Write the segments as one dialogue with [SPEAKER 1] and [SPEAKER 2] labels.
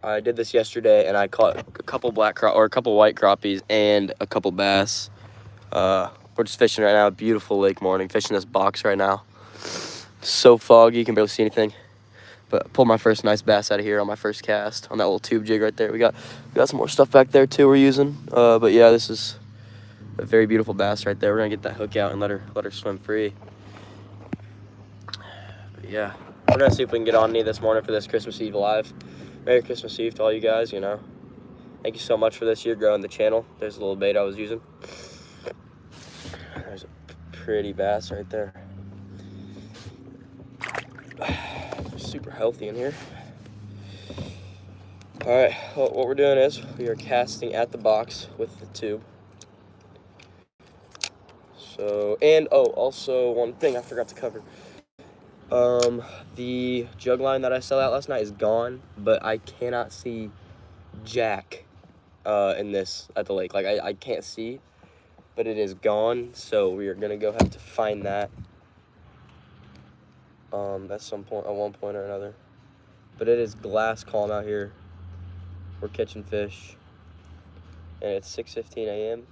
[SPEAKER 1] I did this yesterday, and I caught a couple a couple white crappies and a couple bass. We're just fishing right now. Beautiful lake morning. Fishing this box right now. So foggy, you can barely see anything. But I pulled my first nice bass out of here on my first cast on that little tube jig right there. We got some more stuff back there too we're using. But yeah, this is a very beautiful bass right there. We're gonna get that hook out and let her swim free. But yeah, we're gonna see if we can get on any this morning for this Christmas Eve live. Merry Christmas Eve to all you guys. Thank you so much for this year growing the channel. There's a little bait I was using. There's a pretty bass right there. Super healthy in here. All right, well, what we're doing is we are casting at the box with the tube. So, and also one thing I forgot to cover. The jug line that I sold out last night is gone, but I cannot see jack in this at the lake. Like I can't see, but it is gone. So we are gonna go have to find that at some point, at one point or another. But it is glass calm out here. We're catching fish, and it's 6:15 a.m.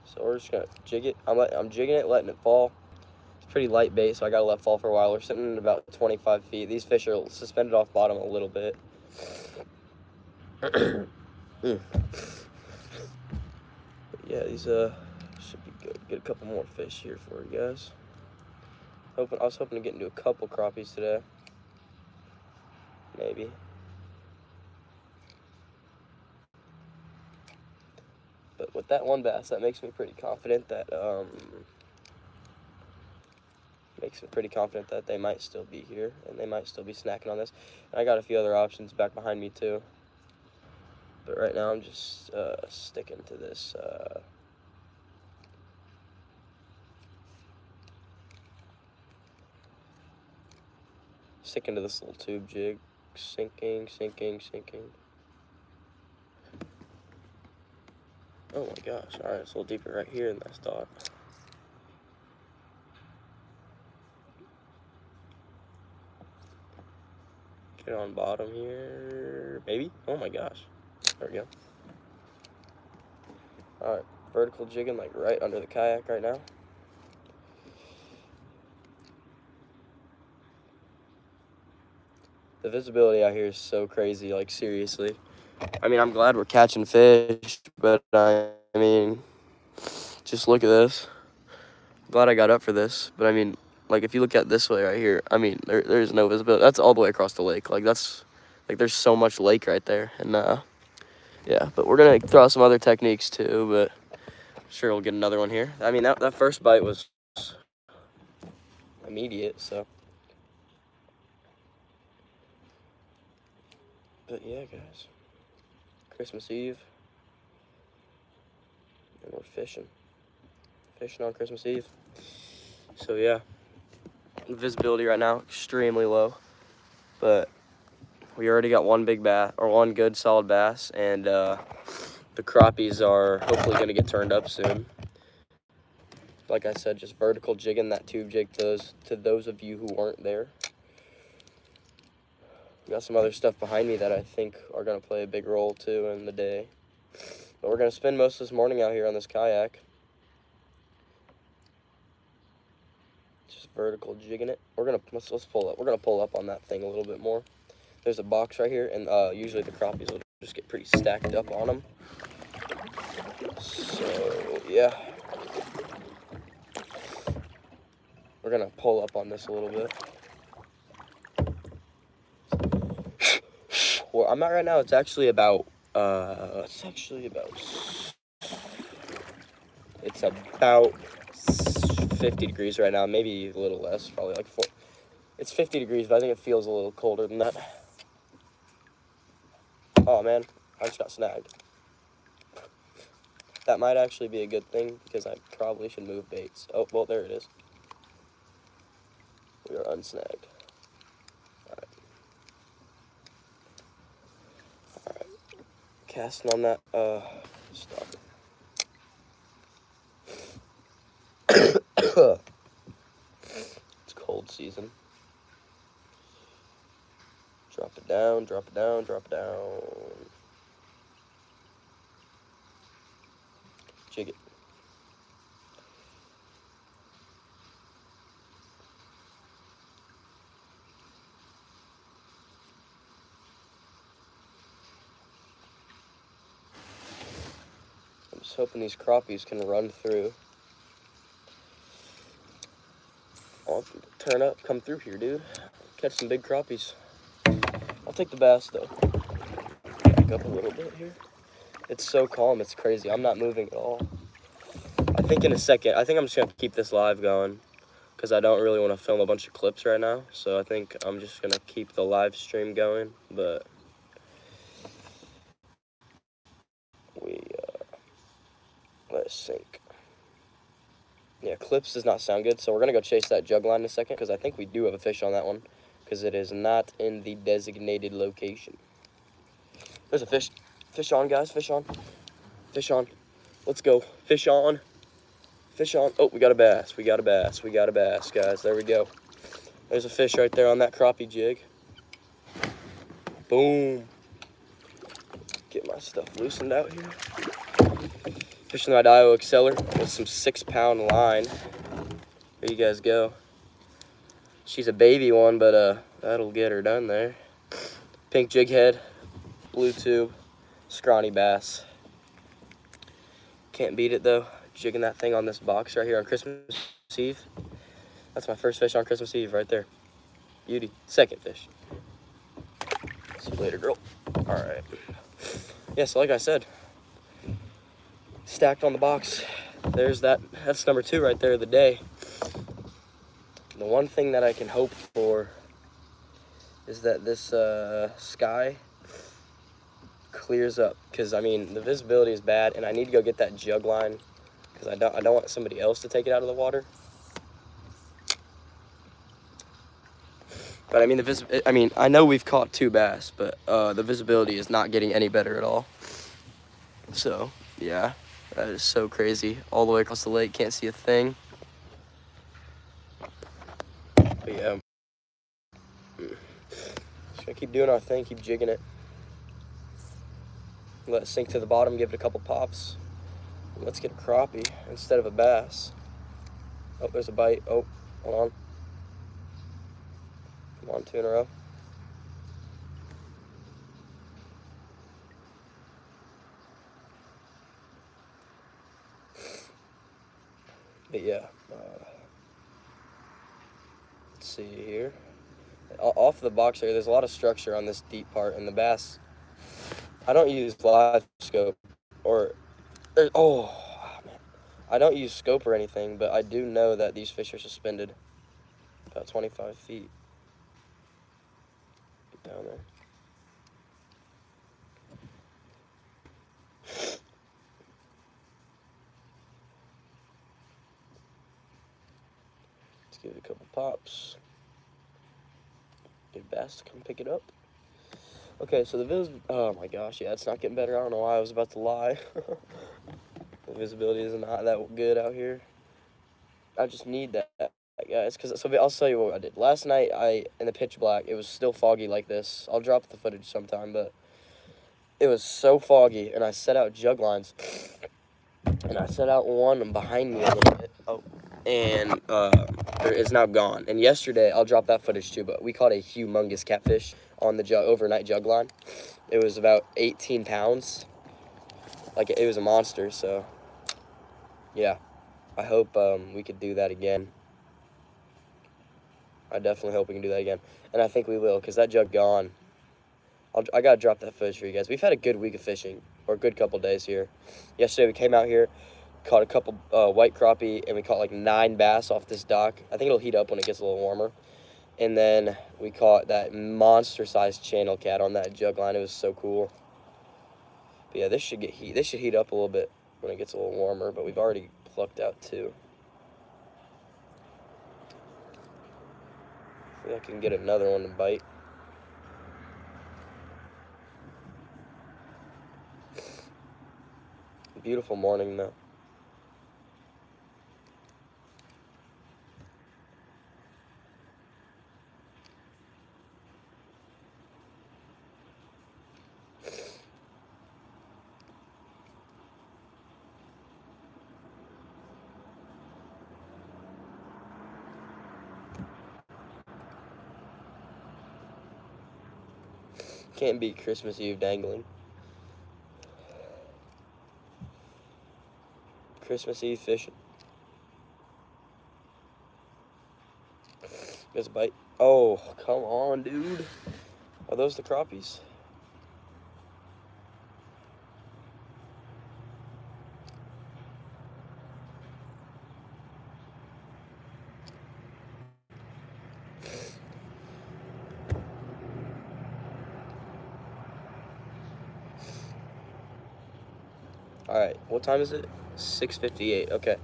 [SPEAKER 1] So we're just gonna jig it. I'm jigging it, letting it fall. It's pretty light bait, so I gotta let it fall for a while. We're sitting at about 25 feet. These fish are suspended off bottom a little bit. Yeah, these should be good. Get a couple more fish here for you guys. I was hoping to get into a couple crappies today. Maybe. But with that one bass, that makes me pretty confident that they might still be here and they might still be snacking on this. And I got a few other options back behind me too. But right now I'm just sticking to this little tube jig. Sinking. Oh my gosh, alright, it's a little deeper right here than I thought. Get on bottom here, maybe? Oh my gosh, there we go. Alright, vertical jigging like right under the kayak right now. The visibility out here is so crazy, like seriously. I mean, I'm glad we're catching fish, but I mean, just look at this. I'm glad I got up for this, but I mean, like if you look at this way right here, I mean, there's no visibility. That's all the way across the lake. Like there's so much lake right there, and yeah. But we're gonna throw out some other techniques too, but I'm sure we'll get another one here. I mean, that first bite was immediate, so. But yeah, guys, Christmas Eve, and we're fishing on Christmas Eve. So yeah, visibility right now extremely low, but we already got one big bass, or one good solid bass, and the crappies are hopefully gonna get turned up soon. Like I said, just vertical jigging that tube jig to those of you who weren't there. Got some other stuff behind me that I think are gonna play a big role too in the day. But we're gonna spend most of this morning out here on this kayak. Just vertical jigging it. Let's pull up. We're gonna pull up on that thing a little bit more. There's a box right here, and usually the crappies will just get pretty stacked up on them. So yeah, we're gonna pull up on this a little bit. Where I'm at right now, it's actually about 50 degrees right now, maybe a little less, probably like 4. It's 50 degrees, but I think it feels a little colder than that. Oh man, I just got snagged. That might actually be a good thing because I probably should move baits. Oh, well, there it is. We are unsnagged. Alright. Casting on that, stop it. It's cold season. Drop it down, drop it down, drop it down. Jig it. I'm just hoping these crappies can run through. I'll turn up, come through here, dude. Catch some big crappies. I'll take the bass, though. Back up a little bit here. It's so calm, it's crazy. I'm not moving at all. I think in a second, I think I'm just going to keep this live going because I don't really want to film a bunch of clips right now. So I think I'm just going to keep the live stream going, but let's sink. Yeah, clips does not sound good, so we're going to go chase that jug line in a second because I think we do have a fish on that one because it is not in the designated location. There's a fish. Fish on, guys. Fish on. Fish on. Let's go. Fish on. Fish on. Oh, we got a bass. We got a bass. We got a bass, guys. There we go. There's a fish right there on that crappie jig. Boom. Get my stuff loosened out here. Fishing my Dio Exceller with some 6-pound line. There you guys go. She's a baby one, but that'll get her done there. Pink jig head, blue tube, scrawny bass. Can't beat it though. Jigging that thing on this box right here on Christmas Eve. That's my first fish on Christmas Eve right there. Beauty. Second fish. See you later, girl. All right. Yeah, so like I said, stacked on the box. There's that's number 2 right there of the day. The one thing that I can hope for is that this sky clears up, because I mean the visibility is bad, and I need to go get that jug line because I don't want somebody else to take it out of the water. But I mean I know we've caught 2 bass, but the visibility is not getting any better at all. So yeah, that is so crazy. All the way across the lake, can't see a thing. But yeah, just gonna keep doing our thing, keep jigging it. Let it sink to the bottom, give it a couple pops. Let's get a crappie instead of a bass. Oh, there's a bite. Oh, hold on. Come on, 2 in a row. But yeah, let's see here. Off the box here, there's a lot of structure on this deep part, and the bass, I don't use live scope or oh man, I don't use scope or anything, but I do know that these fish are suspended about 25 feet. Get down there. Let's give it a couple pops. Get bass to come pick it up. Okay, so oh my gosh, yeah, it's not getting better. I don't know why I was about to lie. The visibility is not that good out here. I just need that, guys, so I'll tell you what I did. Last night, in the pitch black, it was still foggy like this. I'll drop the footage sometime, but it was so foggy, and I set out jug lines, and I set out one behind me a little bit. Oh, and it's now gone. And yesterday, I'll drop that footage too, but we caught a humongous catfish on the overnight jug line. It was about 18 pounds. Like, it was a monster, so yeah. I hope we could do that again. I definitely hope we can do that again. And I think we will, because that jug gone. I got to drop that footage for you guys. We've had a good week of fishing, or a good couple days here. Yesterday we came out here, caught a couple white crappie, and we caught like 9 bass off this dock. I think it'll heat up when it gets a little warmer. And then we caught that monster-sized channel cat on that jug line. It was so cool. But yeah, this should heat up a little bit when it gets a little warmer, but we've already plucked out 2. I think I can get another one to bite. Beautiful morning though. Can't beat Christmas Eve dangling. Christmas Eve fishing. There's a bite. Oh, come on, dude. Are those the crappies? All right, what time is it? 6:58. Okay.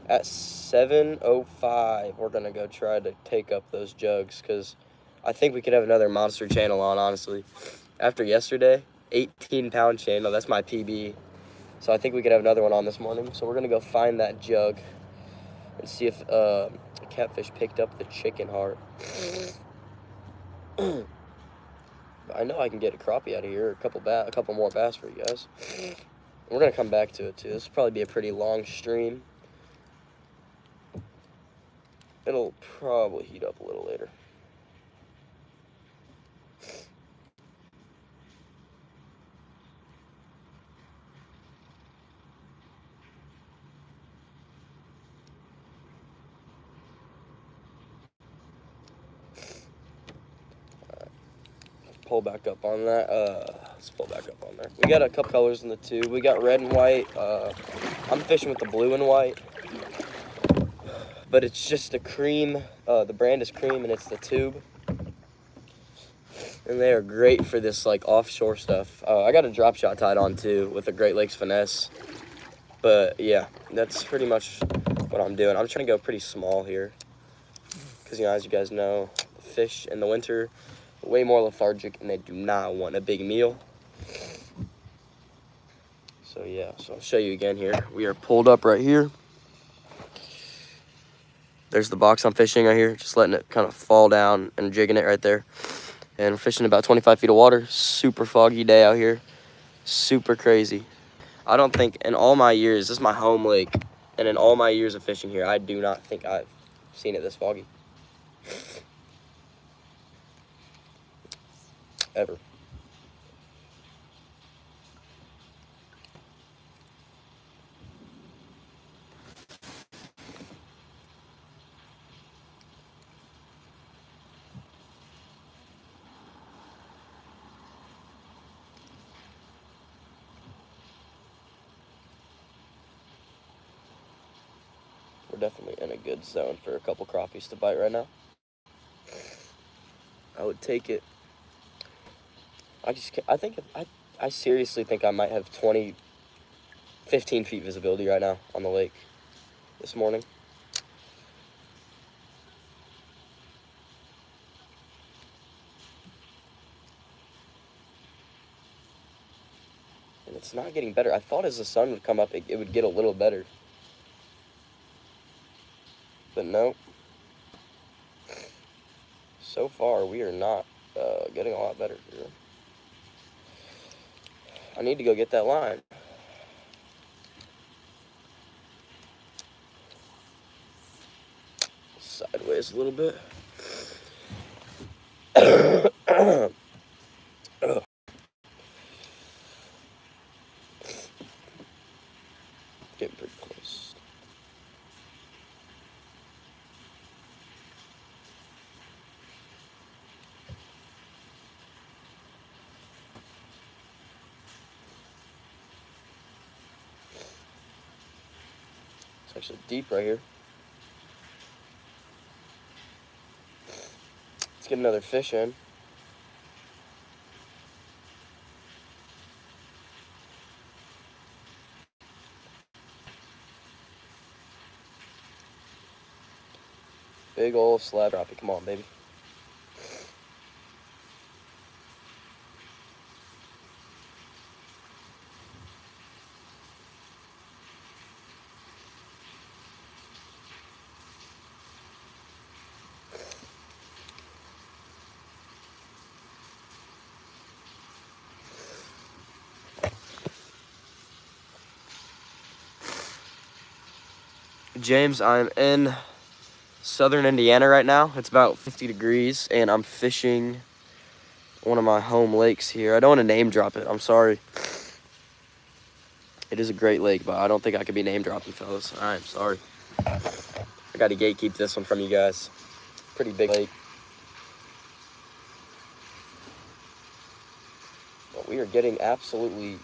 [SPEAKER 1] At 7:05, we're going to go try to take up those jugs because I think we could have another monster channel on, honestly. After yesterday, 18-pound channel, that's my PB. So I think we could have another one on this morning. So we're going to go find that jug and see if Catfish picked up the chicken heart. I know I can get a crappie out of here, a couple more bass for you guys. We're going to come back to it, too. This will probably be a pretty long stream. It'll probably heat up a little later. Pull back up on that. Let's pull back up on there. We got a couple colors in the tube. We got red and white. I'm fishing with the blue and white, but it's just a cream. The brand is cream, and it's the tube. And they are great for this like offshore stuff. I got a drop shot tied on too with a Great Lakes Finesse. But yeah, that's pretty much what I'm doing. I'm trying to go pretty small here, because as you guys know, fish in the winter way more lethargic and they do not want a big meal. So yeah, so I'll show you again here. We are pulled up right here. There's the box I'm fishing right here, just letting it kind of fall down and jigging it right there. And we're fishing about 25 feet of water. Super foggy day out here. Super crazy. I don't think in all my years, this is my home lake, and in all my years of fishing here, I do not think I've seen it this foggy. Ever. We're definitely in a good zone for a couple crappies to bite right now. I would take it. I seriously think I might have 15 feet visibility right now on the lake this morning. And it's not getting better. I thought as the sun would come up, it would get a little better. But no. So far, we are not getting a lot better here. I need to go get that line. Sideways a little bit. Getting pretty close. It's actually deep right here. Let's get another fish in. Big old slab crappie. Come on, baby. James, I'm in southern Indiana right now. It's about 50 degrees, and I'm fishing one of my home lakes here. I don't want to name drop it. I'm sorry. It is a great lake, but I don't think I could be name dropping, fellas. I'm sorry. I got to gatekeep this one from you guys. Pretty big lake. But we are getting absolutely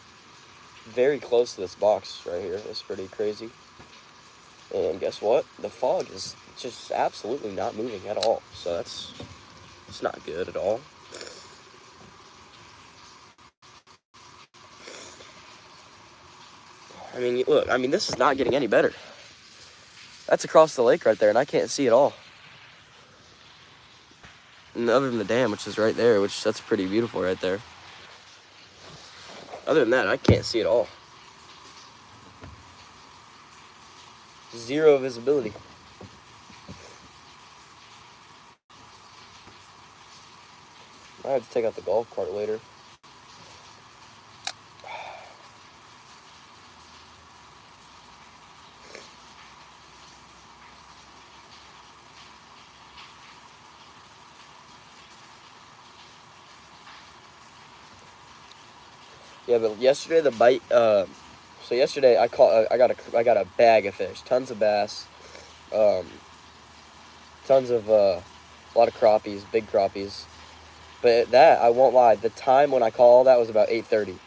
[SPEAKER 1] very close to this box right here. It's pretty crazy. And guess what? The fog is just absolutely not moving at all. So it's not good at all. I mean, look, this is not getting any better. That's across the lake right there, and I can't see it all. And other than the dam, which is right there, that's pretty beautiful right there. Other than that, I can't see it all. Zero visibility. I have to take out the golf cart later. Yeah, but yesterday the bite. So yesterday I got a bag of fish, tons of bass, tons of a lot of crappies, big crappies. But that, I won't lie, the time when I called that was about 8:30,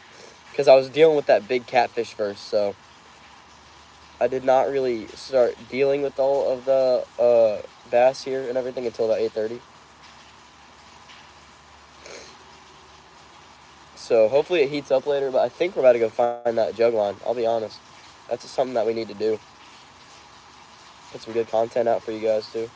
[SPEAKER 1] because I was dealing with that big catfish first. So I did not really start dealing with all of the bass here and everything until about 8:30. So hopefully it heats up later, but I think we're about to go find that jug line. I'll be honest. That's just something that we need to do. Put some good content out for you guys too.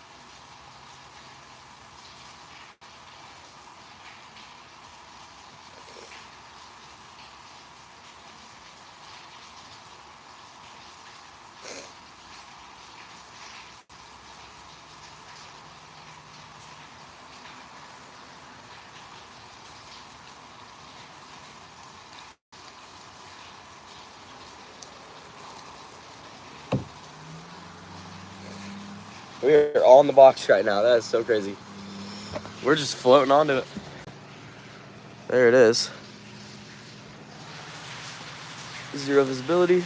[SPEAKER 1] We are on the box right now. That is so crazy. We're just floating onto it. There it is. Zero visibility.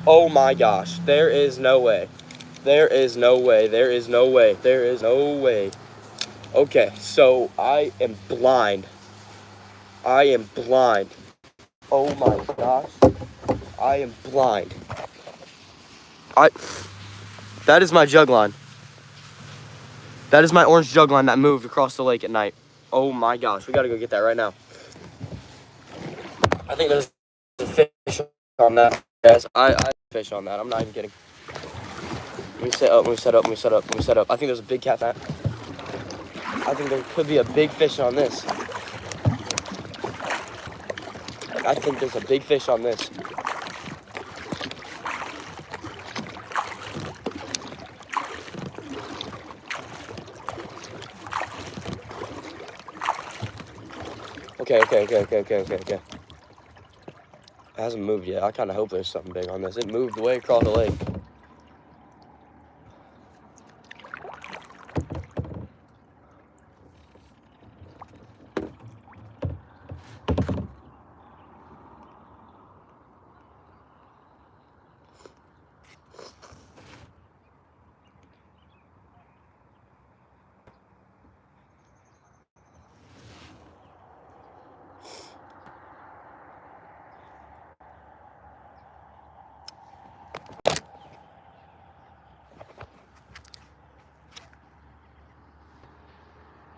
[SPEAKER 1] Oh my gosh, there is no way. There is no way. There is no way. There is no way. Okay, so I am blind. I am blind. Oh my gosh. I am blind. That is my jug line. That is my orange jug line that moved across the lake at night. Oh my gosh, we gotta go get that right now. I think there's a fish on that, guys. I fish on that. I'm not even kidding. Let me set up. I think there's a big catfish. I think there could be a big fish on this. I think there's a big fish on this. Okay. It hasn't moved yet. I kind of hope there's something big on this. It moved way across the lake.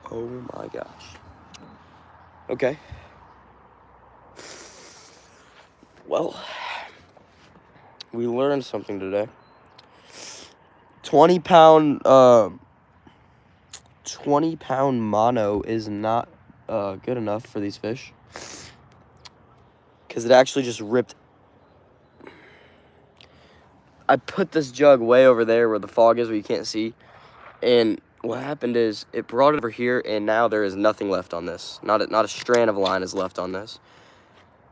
[SPEAKER 1] Oh my gosh. Okay. Well, we learned something today. 20-pound mono is not good enough for these fish. Because it actually just ripped. I put this jug way over there where the fog is, where you can't see. And what happened is it brought it over here, and now there is nothing left on this. Not a strand of line is left on this.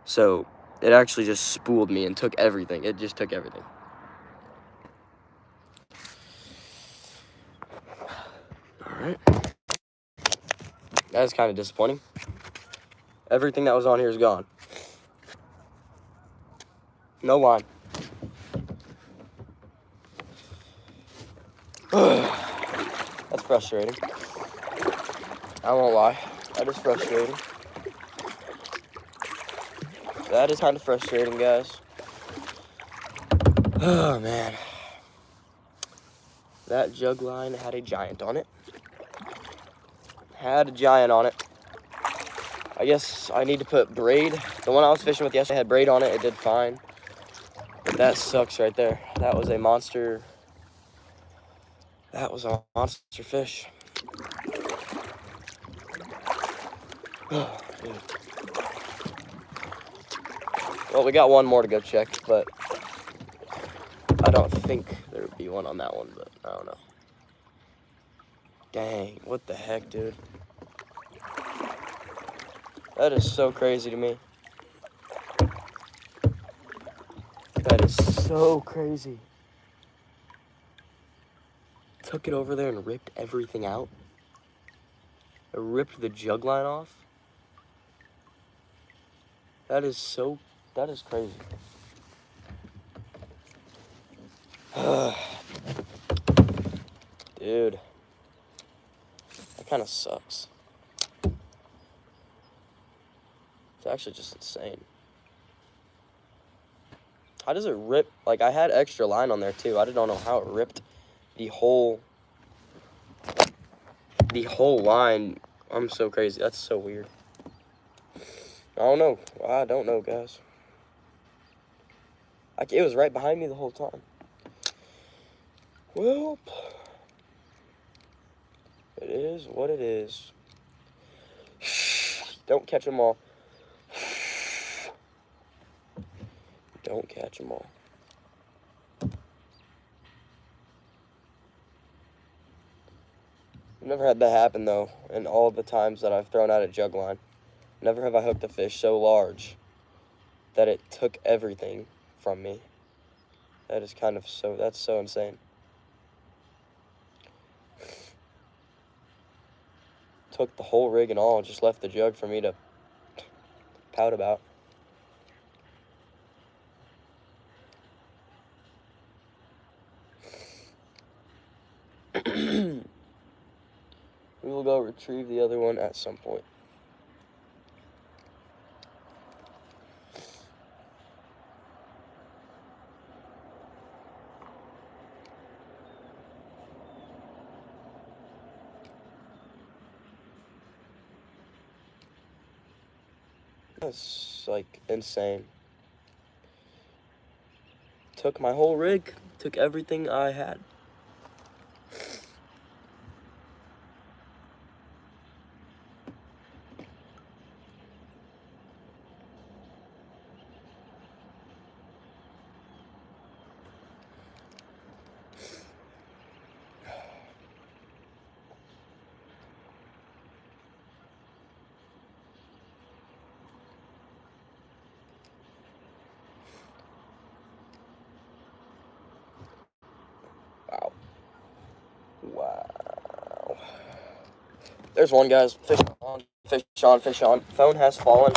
[SPEAKER 1] So it actually just spooled me and took everything. It just took everything. All right. That is kind of disappointing. Everything that was on here is gone. No line. That's frustrating. I won't lie. That is frustrating. That is kind of frustrating, guys. Oh, man. That jug line had a giant on it. Had a giant on it. I guess I need to put braid. The one I was fishing with yesterday had braid on it. It did fine. But that sucks right there. That was a monster. That was a monster fish. Oh, dude. Well, we got one more to go check, but I don't think there would be one on that one, but I don't know. Dang, what the heck, dude? That is so crazy to me. That is so crazy. Took it over there and ripped everything out. It ripped the jug line off. That is crazy. Dude. That kind of sucks. It's actually just insane. How does it rip? Like, I had extra line on there too. I don't know how it ripped the whole line. I'm so crazy. That's so weird. I don't know, guys. It was right behind me the whole time. Well, it is what it is. Don't catch them all. Don't catch them all. I've never had that happen, though, in all the times that I've thrown out a jug line. Never have I hooked a fish so large that it took everything from me. That is that's so insane. Took the whole rig and all, and just left the jug for me to pout about. We will go retrieve the other one at some point. That's like insane. Took my whole rig, took everything I had. Wow. There's one, guys. Fish on, fish on, fish on. Phone has fallen.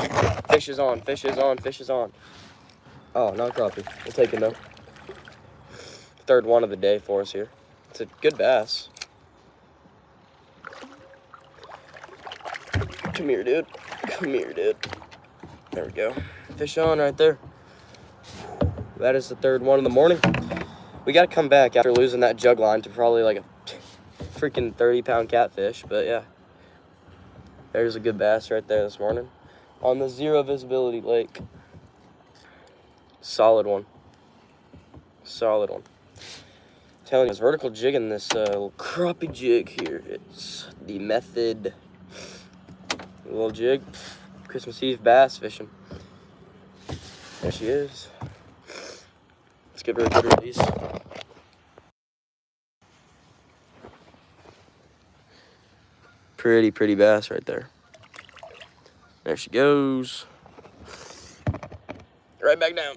[SPEAKER 1] Fish is on, fish is on, fish is on. Oh, not crappie. We'll take it, though. Third one of the day for us here. It's a good bass. Come here, dude. Come here, dude. There we go. Fish on right there. That is the third one in the morning. We got to come back after losing that jug line to probably like a freaking 30-pound catfish. But yeah, there's a good bass right there this morning on the zero visibility lake. Solid one. Solid one. I'm telling you, this vertical jigging this little crappie jig here. It's the Method A little jig. Christmas Eve bass fishing. There she is. Let's give her a good release. Pretty bass right there. There she goes. Right back down.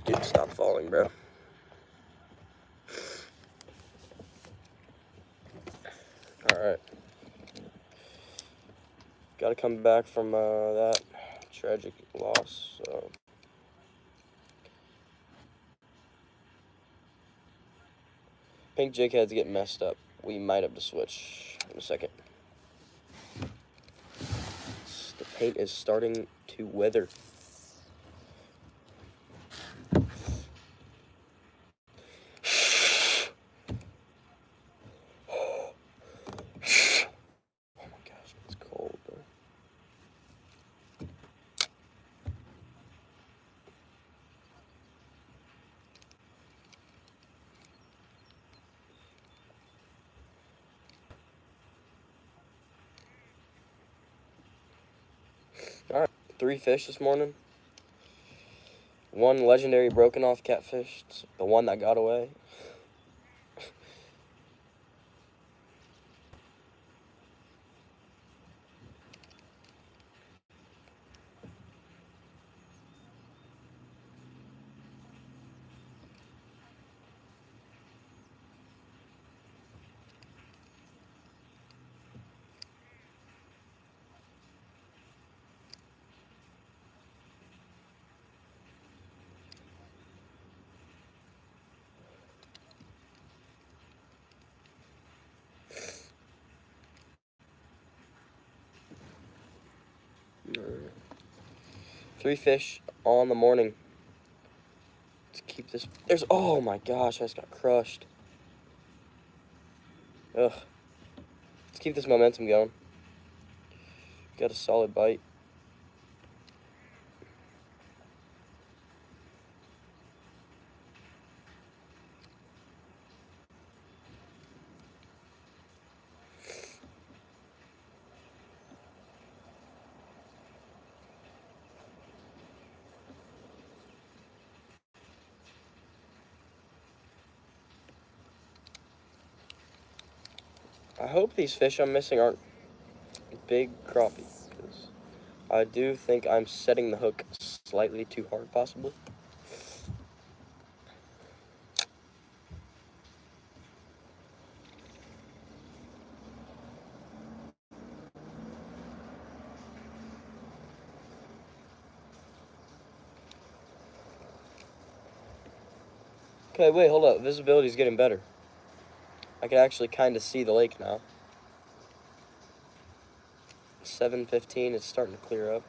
[SPEAKER 1] Dude, stop falling, bro. Alright. Gotta come back from that tragic loss, so. Pink jig head's getting messed up. We might have to switch in a second. The paint is starting to weather. Alright, 3 fish this morning. 1 legendary broken off catfish, the one that got away. Alright. 3 fish all in the morning. Let's keep this. Oh my gosh, I just got crushed. Ugh. Let's keep this momentum going. Got a solid bite. I hope these fish I'm missing aren't big crappie, because I do think I'm setting the hook slightly too hard, possibly. Okay, wait, hold up. Visibility's getting better. I can actually kind of see the lake now. 7:15, it's starting to clear up.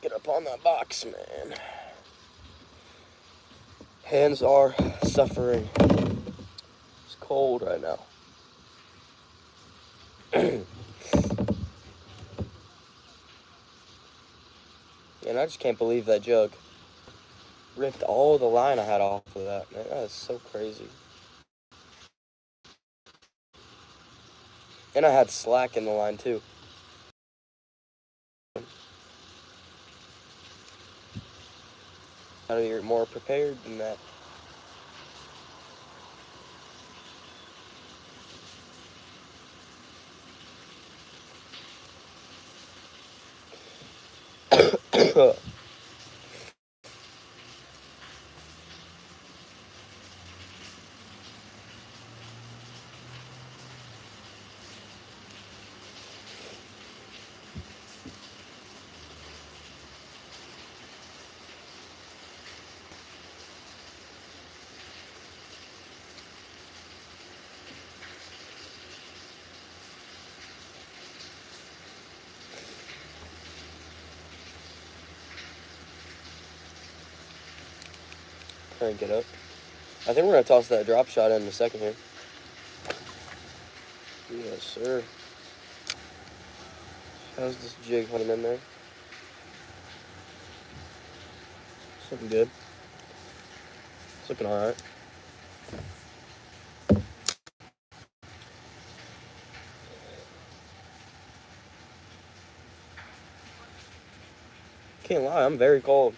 [SPEAKER 1] Get up on that box, man. Hands are suffering. It's cold right now. And I just can't believe that jug ripped all the line I had off of that, man. That is so crazy. And I had slack in the line, too. You're more prepared than that. Crank it up. I think we're going to toss that drop shot in a second here. Yes, sir. How's this jig holding in there? It's looking good. It's looking alright. Can't lie, I'm very cold.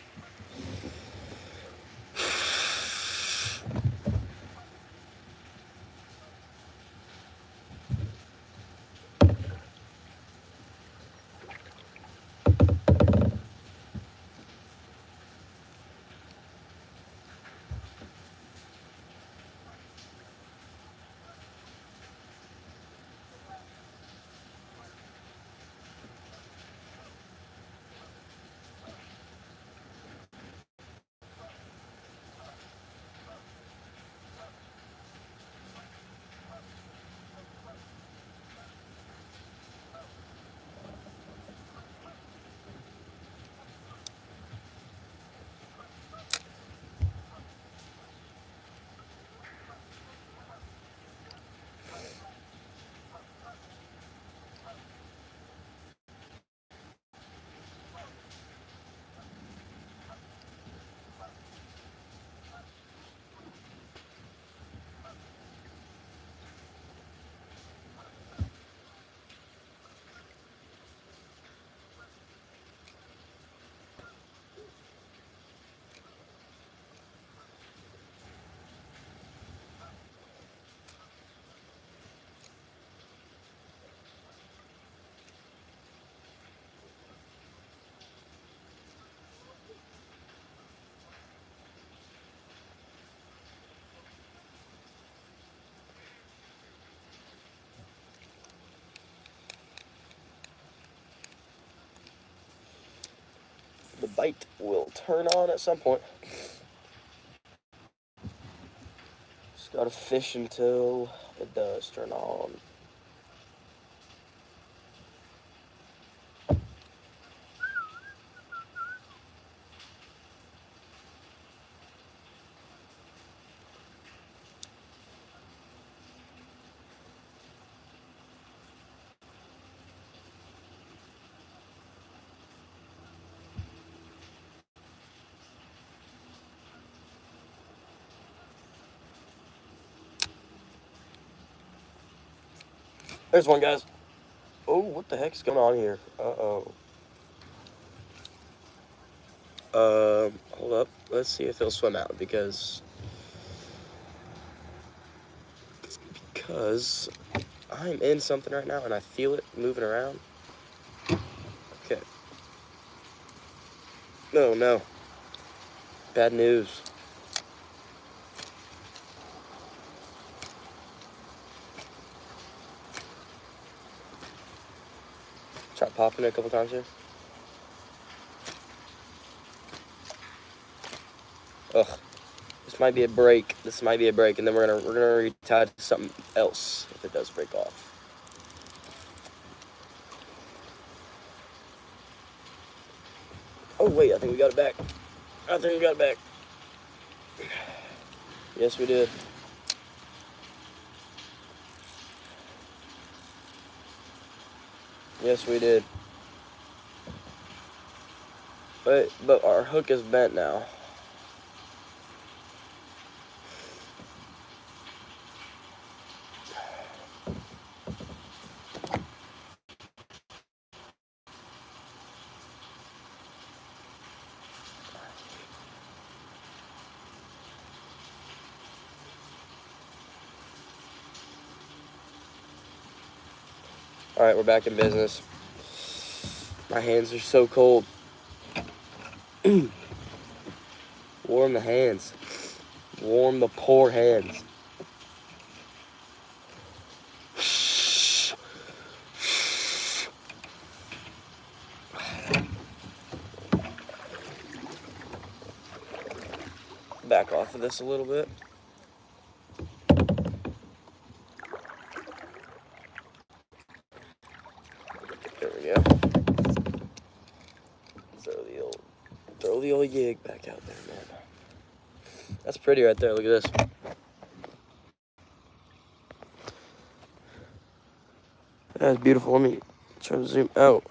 [SPEAKER 1] The bite will turn on at some point. Just gotta fish until it does turn on. There's one, guys. Oh, what the heck's going on here? Hold up. Let's see if he'll swim out because I'm in something right now and I feel it moving around. Okay. No, no. Bad news. Try popping it a couple times here. Ugh. This might be a break. This might be a break, and then we're gonna retie to something else if it does break off. Oh wait, I think we got it back. I think we got it back. Yes, we did. Yes, we did. But our hook is bent now. All right, we're back in business. My hands are so cold. Warm the hands. Warm the poor hands. Back off of this a little bit. There we go. Throw the old yig back out there, man. That's pretty right there. Look at this. That's beautiful. Let me try to zoom out.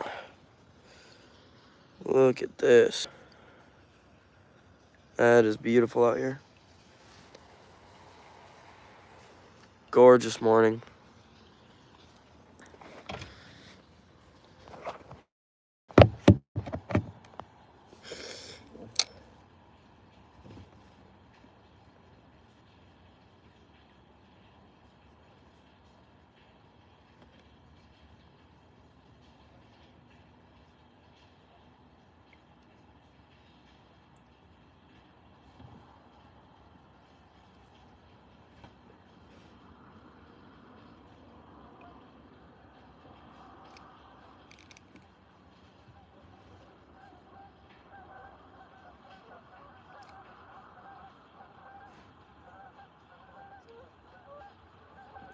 [SPEAKER 1] Look at this. That is beautiful out here. Gorgeous morning.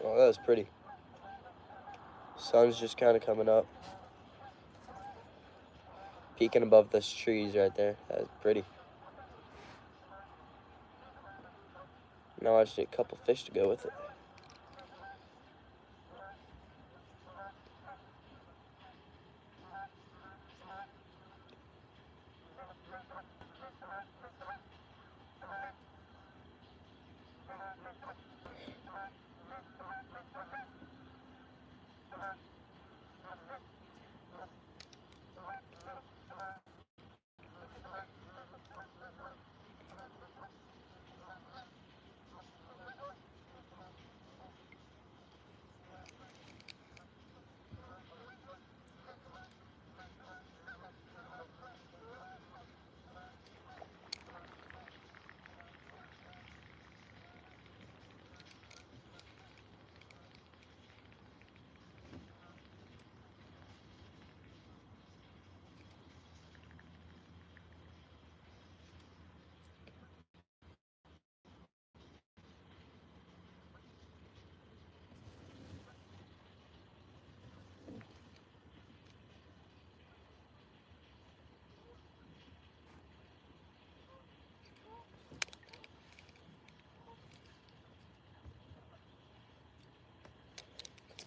[SPEAKER 1] Oh, that was pretty. Sun's just kind of coming up. Peeking above those trees right there. That's pretty. Now I just need a couple fish to go with it.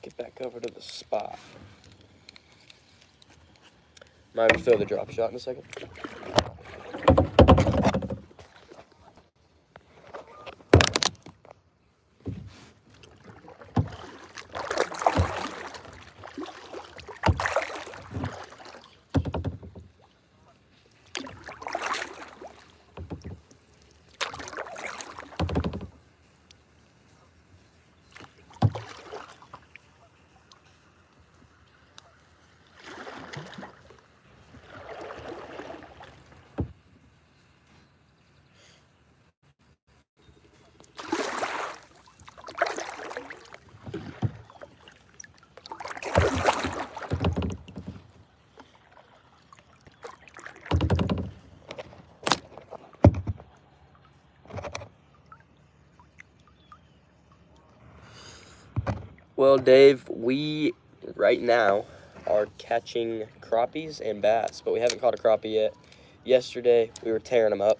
[SPEAKER 1] Get back over to the spot. Might throw the drop shot in a second. Well, Dave, we right now are catching crappies and bass, but we haven't caught a crappie yet. Yesterday, we were tearing them up.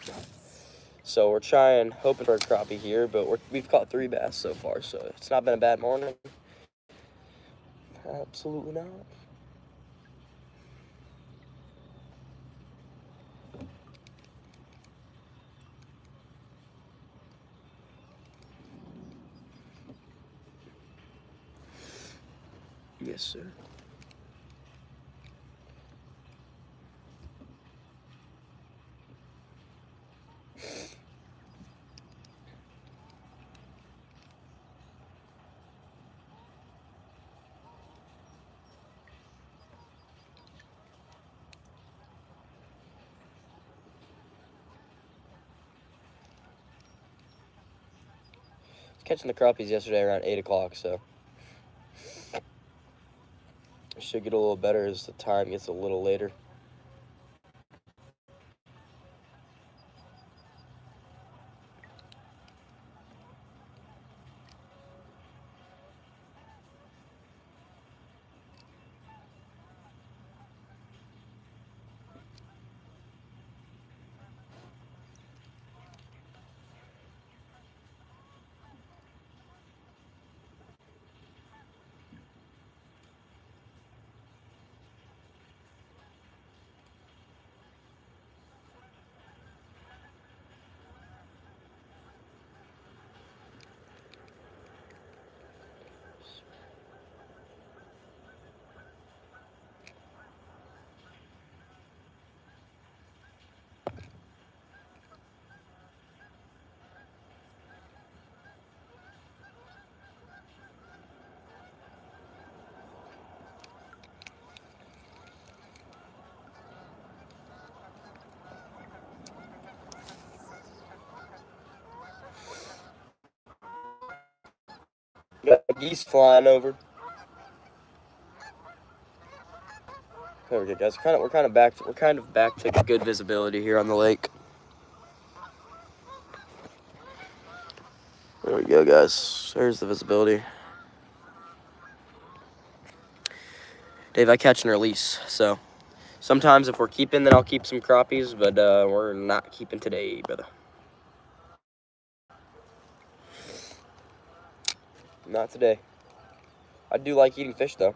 [SPEAKER 1] So we're hoping for a crappie here, but we've caught 3 bass so far, so it's not been a bad morning. Absolutely not. Yes, sir. Catching the crappies yesterday around 8 o'clock, so it should get a little better as the time gets a little later. Geese flying over. There we go, guys. We're kind of back to good visibility here on the lake. There we go, guys. There's the visibility. Dave, I catch and release, so sometimes if we're keeping, then I'll keep some crappies, but we're not keeping today, brother. Not today. I do like eating fish, though.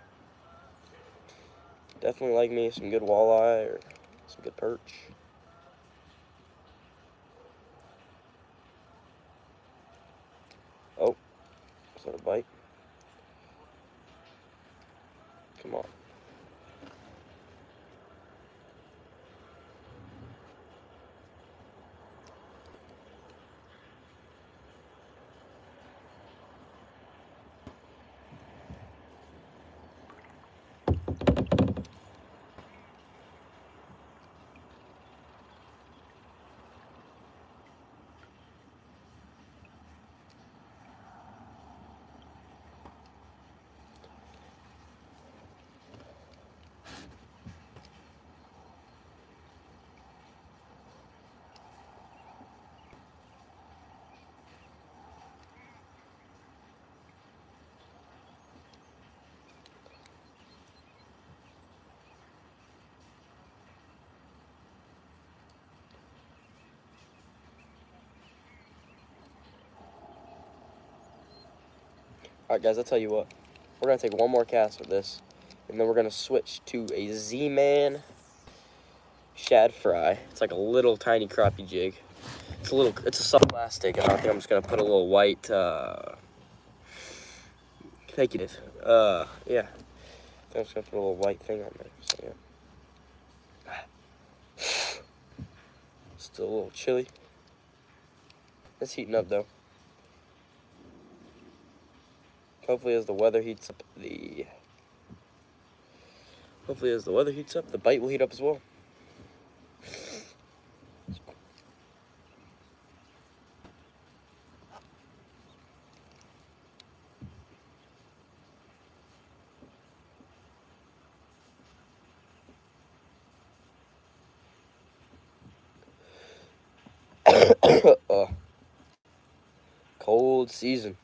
[SPEAKER 1] Definitely like me some good walleye or some good perch. Oh, is that a bite? Come on. Alright, guys, I'll tell you what. We're going to take one more cast with this, and then we're going to switch to a Z-Man shad fry. It's like a little tiny crappie jig. It's a soft plastic, and I think I'm just going to put a little white, thank you, Dave. Yeah. I'm just going to put a little white thing on there, so yeah. Still a little chilly. It's heating up, though. Hopefully as the weather heats up, the bite will heat up as well. Cold season.